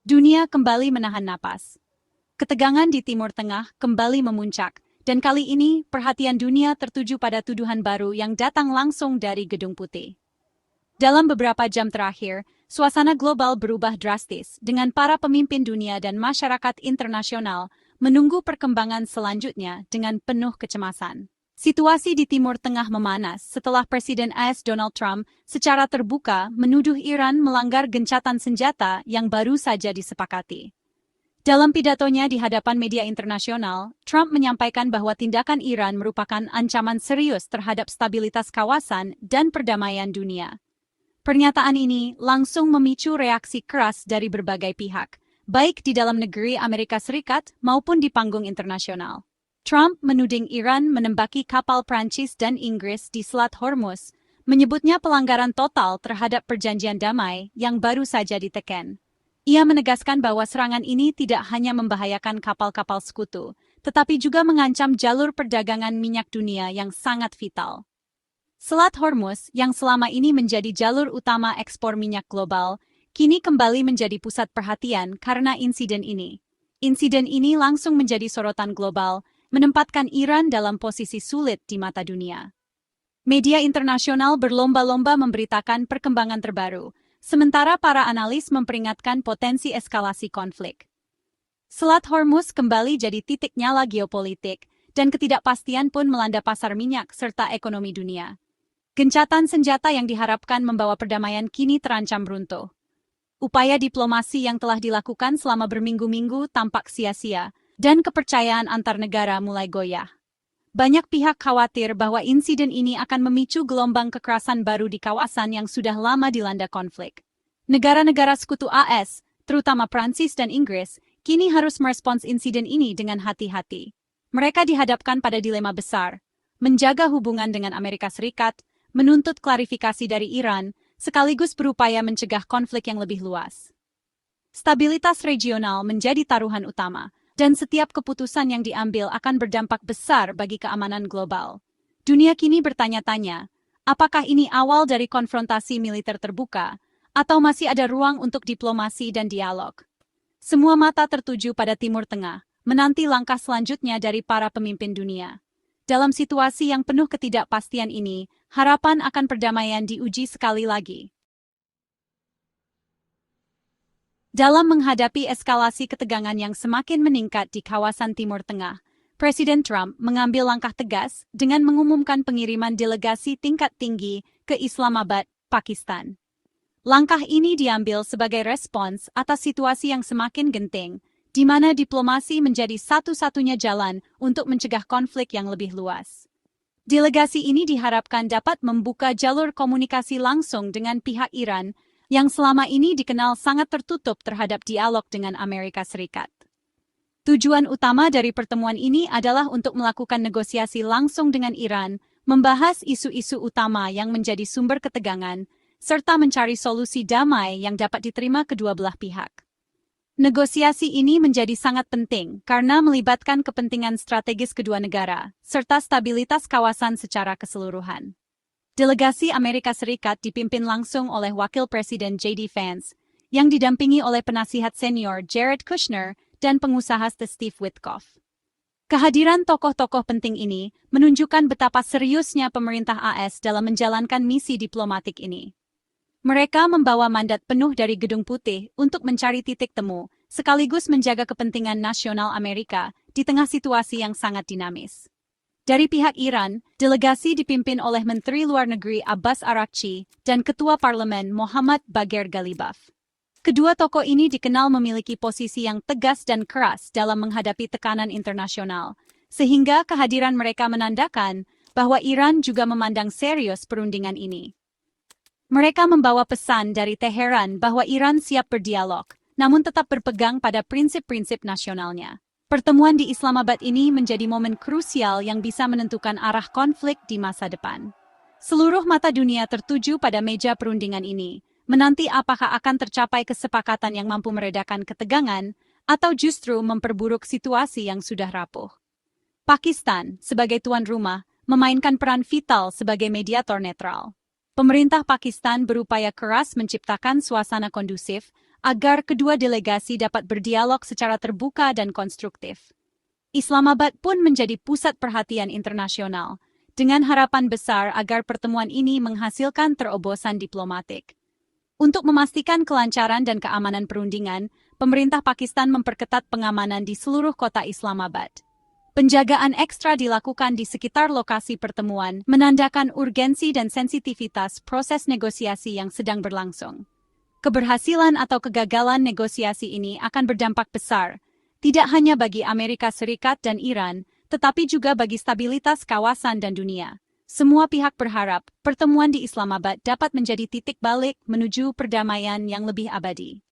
Dunia kembali menahan napas. Ketegangan di Timur Tengah kembali memuncak, dan kali ini perhatian dunia tertuju pada tuduhan baru yang datang langsung dari Gedung Putih. Dalam beberapa jam terakhir, suasana global berubah drastis dengan para pemimpin dunia dan masyarakat internasional menunggu perkembangan selanjutnya dengan penuh kecemasan. Situasi di Timur Tengah memanas setelah Presiden AS Donald Trump secara terbuka menuduh Iran melanggar gencatan senjata yang baru saja disepakati. Dalam pidatonya di hadapan media internasional, Trump menyampaikan bahwa tindakan Iran merupakan ancaman serius terhadap stabilitas kawasan dan perdamaian dunia. Pernyataan ini langsung memicu reaksi keras dari berbagai pihak, baik di dalam negeri Amerika Serikat maupun di panggung internasional. Trump menuding Iran menembaki kapal Prancis dan Inggris di Selat Hormuz, menyebutnya pelanggaran total terhadap perjanjian damai yang baru saja diteken. Ia menegaskan bahwa serangan ini tidak hanya membahayakan kapal-kapal sekutu, tetapi juga mengancam jalur perdagangan minyak dunia yang sangat vital. Selat Hormuz, yang selama ini menjadi jalur utama ekspor minyak global, kini kembali menjadi pusat perhatian karena insiden ini. Insiden ini langsung menjadi sorotan global, menempatkan Iran dalam posisi sulit di mata dunia. Media internasional berlomba-lomba memberitakan perkembangan terbaru, sementara para analis memperingatkan potensi eskalasi konflik. Selat Hormuz kembali jadi titik nyala geopolitik, dan ketidakpastian pun melanda pasar minyak serta ekonomi dunia. Gencatan senjata yang diharapkan membawa perdamaian kini terancam runtuh. Upaya diplomasi yang telah dilakukan selama berminggu-minggu tampak sia-sia, dan kepercayaan antar negara mulai goyah. Banyak pihak khawatir bahwa insiden ini akan memicu gelombang kekerasan baru di kawasan yang sudah lama dilanda konflik. Negara-negara sekutu AS, terutama Prancis dan Inggris, kini harus merespons insiden ini dengan hati-hati. Mereka dihadapkan pada dilema besar, menjaga hubungan dengan Amerika Serikat, menuntut klarifikasi dari Iran, sekaligus berupaya mencegah konflik yang lebih luas. Stabilitas regional menjadi taruhan utama, dan setiap keputusan yang diambil akan berdampak besar bagi keamanan global. Dunia kini bertanya-tanya, apakah ini awal dari konfrontasi militer terbuka, atau masih ada ruang untuk diplomasi dan dialog? Semua mata tertuju pada Timur Tengah, menanti langkah selanjutnya dari para pemimpin dunia. Dalam situasi yang penuh ketidakpastian ini, harapan akan perdamaian diuji sekali lagi. Dalam menghadapi eskalasi ketegangan yang semakin meningkat di kawasan Timur Tengah, Presiden Trump mengambil langkah tegas dengan mengumumkan pengiriman delegasi tingkat tinggi ke Islamabad, Pakistan. Langkah ini diambil sebagai respons atas situasi yang semakin genting, di mana diplomasi menjadi satu-satunya jalan untuk mencegah konflik yang lebih luas. Delegasi ini diharapkan dapat membuka jalur komunikasi langsung dengan pihak Iran yang selama ini dikenal sangat tertutup terhadap dialog dengan Amerika Serikat. Tujuan utama dari pertemuan ini adalah untuk melakukan negosiasi langsung dengan Iran, membahas isu-isu utama yang menjadi sumber ketegangan, serta mencari solusi damai yang dapat diterima kedua belah pihak. Negosiasi ini menjadi sangat penting karena melibatkan kepentingan strategis kedua negara, serta stabilitas kawasan secara keseluruhan. Delegasi Amerika Serikat dipimpin langsung oleh Wakil Presiden J.D. Vance, yang didampingi oleh penasihat senior Jared Kushner dan pengusaha Steve Witkoff. Kehadiran tokoh-tokoh penting ini menunjukkan betapa seriusnya pemerintah AS dalam menjalankan misi diplomatik ini. Mereka membawa mandat penuh dari Gedung Putih untuk mencari titik temu, sekaligus menjaga kepentingan nasional Amerika di tengah situasi yang sangat dinamis. Dari pihak Iran, delegasi dipimpin oleh Menteri Luar Negeri Abbas Araghchi dan Ketua Parlemen Mohammad Bagher Ghalibaf. Kedua tokoh ini dikenal memiliki posisi yang tegas dan keras dalam menghadapi tekanan internasional, sehingga kehadiran mereka menandakan bahwa Iran juga memandang serius perundingan ini. Mereka membawa pesan dari Teheran bahwa Iran siap berdialog, namun tetap berpegang pada prinsip-prinsip nasionalnya. Pertemuan di Islamabad ini menjadi momen krusial yang bisa menentukan arah konflik di masa depan. Seluruh mata dunia tertuju pada meja perundingan ini, menanti apakah akan tercapai kesepakatan yang mampu meredakan ketegangan atau justru memperburuk situasi yang sudah rapuh. Pakistan, sebagai tuan rumah, memainkan peran vital sebagai mediator netral. Pemerintah Pakistan berupaya keras menciptakan suasana kondusif agar kedua delegasi dapat berdialog secara terbuka dan konstruktif. Islamabad pun menjadi pusat perhatian internasional, dengan harapan besar agar pertemuan ini menghasilkan terobosan diplomatik. Untuk memastikan kelancaran dan keamanan perundingan, pemerintah Pakistan memperketat pengamanan di seluruh kota Islamabad. Penjagaan ekstra dilakukan di sekitar lokasi pertemuan, menandakan urgensi dan sensitivitas proses negosiasi yang sedang berlangsung. Keberhasilan atau kegagalan negosiasi ini akan berdampak besar, tidak hanya bagi Amerika Serikat dan Iran, tetapi juga bagi stabilitas kawasan dan dunia. Semua pihak berharap pertemuan di Islamabad dapat menjadi titik balik menuju perdamaian yang lebih abadi.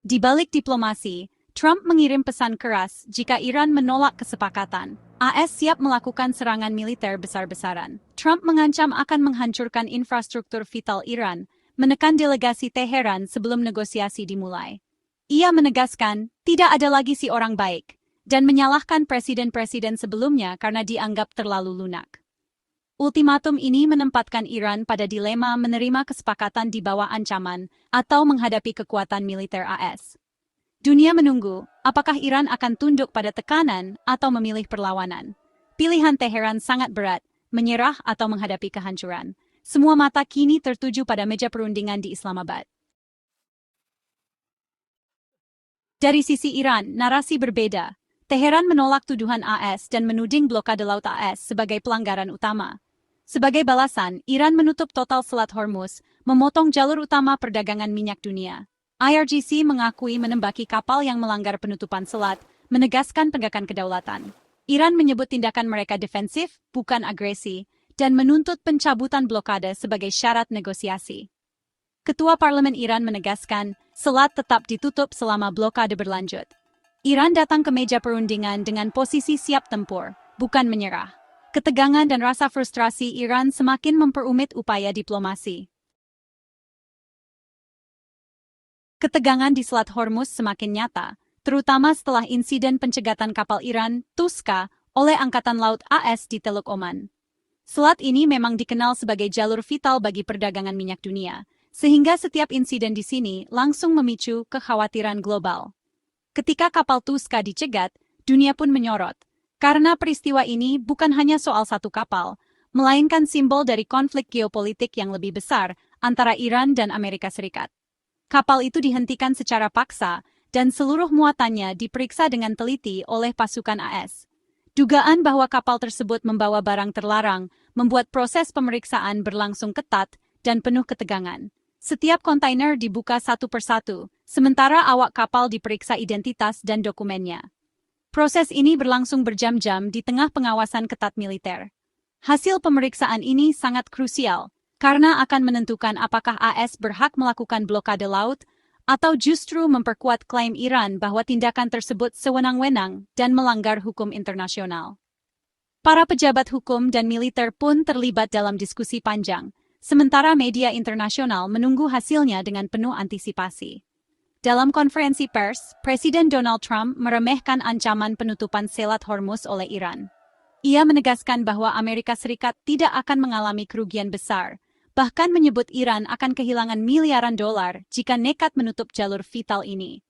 Di balik diplomasi, Trump mengirim pesan keras jika Iran menolak kesepakatan. AS siap melakukan serangan militer besar-besaran. Trump mengancam akan menghancurkan infrastruktur vital Iran, menekan delegasi Teheran sebelum negosiasi dimulai. Ia menegaskan, tidak ada lagi si orang baik, dan menyalahkan presiden-presiden sebelumnya karena dianggap terlalu lunak. Ultimatum ini menempatkan Iran pada dilema menerima kesepakatan di bawah ancaman atau menghadapi kekuatan militer AS. Dunia menunggu, apakah Iran akan tunduk pada tekanan atau memilih perlawanan. Pilihan Teheran sangat berat, menyerah atau menghadapi kehancuran. Semua mata kini tertuju pada meja perundingan di Islamabad. Dari sisi Iran, narasi berbeda. Teheran menolak tuduhan AS dan menuding blokade laut AS sebagai pelanggaran utama. Sebagai balasan, Iran menutup total Selat Hormuz, memotong jalur utama perdagangan minyak dunia. IRGC mengakui menembaki kapal yang melanggar penutupan selat, menegaskan penegakan kedaulatan. Iran menyebut tindakan mereka defensif, bukan agresi, dan menuntut pencabutan blokade sebagai syarat negosiasi. Ketua Parlemen Iran menegaskan, selat tetap ditutup selama blokade berlanjut. Iran datang ke meja perundingan dengan posisi siap tempur, bukan menyerah. Ketegangan dan rasa frustrasi Iran semakin memperumit upaya diplomasi. Ketegangan di Selat Hormuz semakin nyata, terutama setelah insiden pencegatan kapal Iran, Tuska, oleh Angkatan Laut AS di Teluk Oman. Selat ini memang dikenal sebagai jalur vital bagi perdagangan minyak dunia, sehingga setiap insiden di sini langsung memicu kekhawatiran global. Ketika kapal Tuska dicegat, dunia pun menyorot, karena peristiwa ini bukan hanya soal satu kapal, melainkan simbol dari konflik geopolitik yang lebih besar antara Iran dan Amerika Serikat. Kapal itu dihentikan secara paksa, dan seluruh muatannya diperiksa dengan teliti oleh pasukan AS. Dugaan bahwa kapal tersebut membawa barang terlarang membuat proses pemeriksaan berlangsung ketat dan penuh ketegangan. Setiap kontainer dibuka satu persatu, sementara awak kapal diperiksa identitas dan dokumennya. Proses ini berlangsung berjam-jam di tengah pengawasan ketat militer. Hasil pemeriksaan ini sangat krusial, karena akan menentukan apakah AS berhak melakukan blokade laut atau justru memperkuat klaim Iran bahwa tindakan tersebut sewenang-wenang dan melanggar hukum internasional. Para pejabat hukum dan militer pun terlibat dalam diskusi panjang, sementara media internasional menunggu hasilnya dengan penuh antisipasi. Dalam konferensi pers, Presiden Donald Trump meremehkan ancaman penutupan Selat Hormuz oleh Iran. Ia menegaskan bahwa Amerika Serikat tidak akan mengalami kerugian besar, bahkan menyebut Iran akan kehilangan miliaran dolar jika nekat menutup jalur vital ini.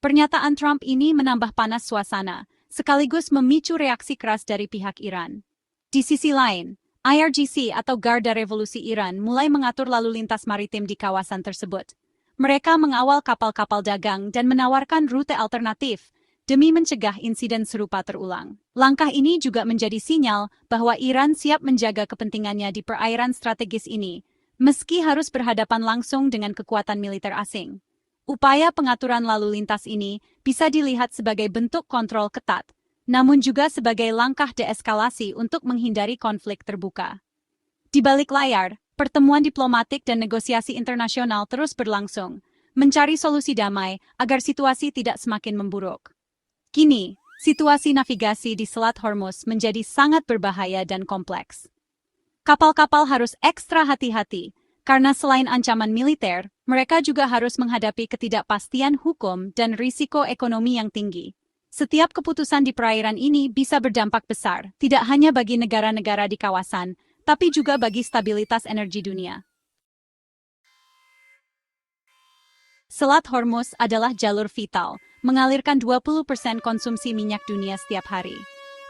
Pernyataan Trump ini menambah panas suasana, sekaligus memicu reaksi keras dari pihak Iran. Di sisi lain, IRGC atau Garda Revolusi Iran mulai mengatur lalu lintas maritim di kawasan tersebut. Mereka mengawal kapal-kapal dagang dan menawarkan rute alternatif demi mencegah insiden serupa terulang. Langkah ini juga menjadi sinyal bahwa Iran siap menjaga kepentingannya di perairan strategis ini, meski harus berhadapan langsung dengan kekuatan militer asing. Upaya pengaturan lalu lintas ini bisa dilihat sebagai bentuk kontrol ketat, namun juga sebagai langkah deeskalasi untuk menghindari konflik terbuka. Di balik layar, pertemuan diplomatik dan negosiasi internasional terus berlangsung, mencari solusi damai agar situasi tidak semakin memburuk. Kini, situasi navigasi di Selat Hormuz menjadi sangat berbahaya dan kompleks. Kapal-kapal harus ekstra hati-hati, karena selain ancaman militer, mereka juga harus menghadapi ketidakpastian hukum dan risiko ekonomi yang tinggi. Setiap keputusan di perairan ini bisa berdampak besar, tidak hanya bagi negara-negara di kawasan, tapi juga bagi stabilitas energi dunia. Selat Hormuz adalah jalur vital, mengalirkan 20% konsumsi minyak dunia setiap hari.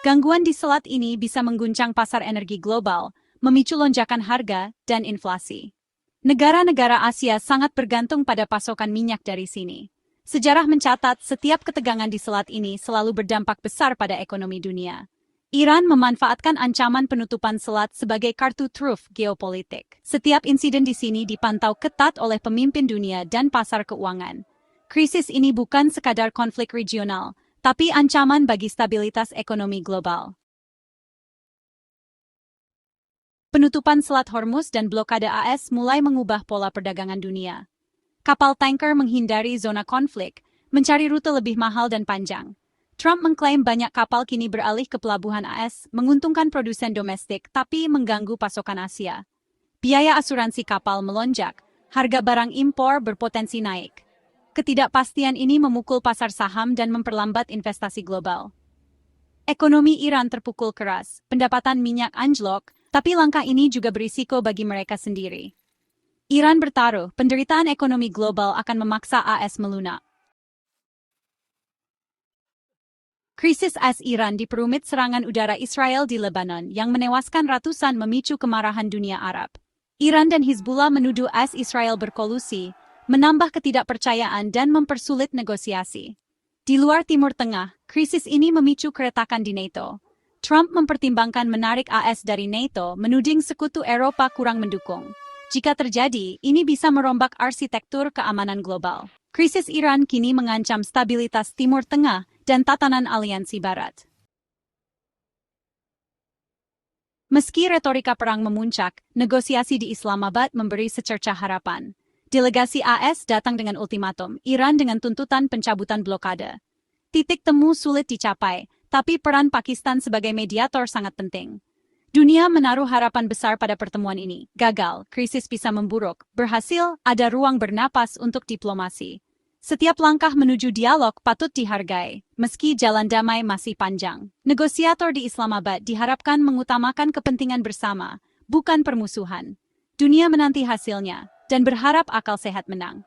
Gangguan di selat ini bisa mengguncang pasar energi global, memicu lonjakan harga dan inflasi. Negara-negara Asia sangat bergantung pada pasokan minyak dari sini. Sejarah mencatat setiap ketegangan di selat ini selalu berdampak besar pada ekonomi dunia. Iran memanfaatkan ancaman penutupan selat sebagai kartu truf geopolitik. Setiap insiden di sini dipantau ketat oleh pemimpin dunia dan pasar keuangan. Krisis ini bukan sekadar konflik regional, tapi ancaman bagi stabilitas ekonomi global. Penutupan Selat Hormuz dan blokade AS mulai mengubah pola perdagangan dunia. Kapal tanker menghindari zona konflik, mencari rute lebih mahal dan panjang. Trump mengklaim banyak kapal kini beralih ke pelabuhan AS, menguntungkan produsen domestik tapi mengganggu pasokan Asia. Biaya asuransi kapal melonjak, harga barang impor berpotensi naik. Ketidakpastian ini memukul pasar saham dan memperlambat investasi global. Ekonomi Iran terpukul keras, pendapatan minyak anjlok, tapi langkah ini juga berisiko bagi mereka sendiri. Iran bertaruh, penderitaan ekonomi global akan memaksa AS melunak. Krisis AS Iran diperumit serangan udara Israel di Lebanon yang menewaskan ratusan memicu kemarahan dunia Arab. Iran dan Hizbullah menuduh AS Israel berkolusi, menambah ketidakpercayaan dan mempersulit negosiasi. Di luar Timur Tengah, krisis ini memicu keretakan di NATO. Trump mempertimbangkan menarik AS dari NATO, menuding sekutu Eropa kurang mendukung. Jika terjadi, ini bisa merombak arsitektur keamanan global. Krisis Iran kini mengancam stabilitas Timur Tengah dan tatanan aliansi Barat. Meski retorika perang memuncak, negosiasi di Islamabad memberi secercah harapan. Delegasi AS datang dengan ultimatum, Iran dengan tuntutan pencabutan blokade. Titik temu sulit dicapai, tapi peran Pakistan sebagai mediator sangat penting. Dunia menaruh harapan besar pada pertemuan ini. Gagal, krisis bisa memburuk. Berhasil, ada ruang bernapas untuk diplomasi. Setiap langkah menuju dialog patut dihargai, meski jalan damai masih panjang. Negosiator di Islamabad diharapkan mengutamakan kepentingan bersama, bukan permusuhan. Dunia menanti hasilnya, dan berharap akal sehat menang.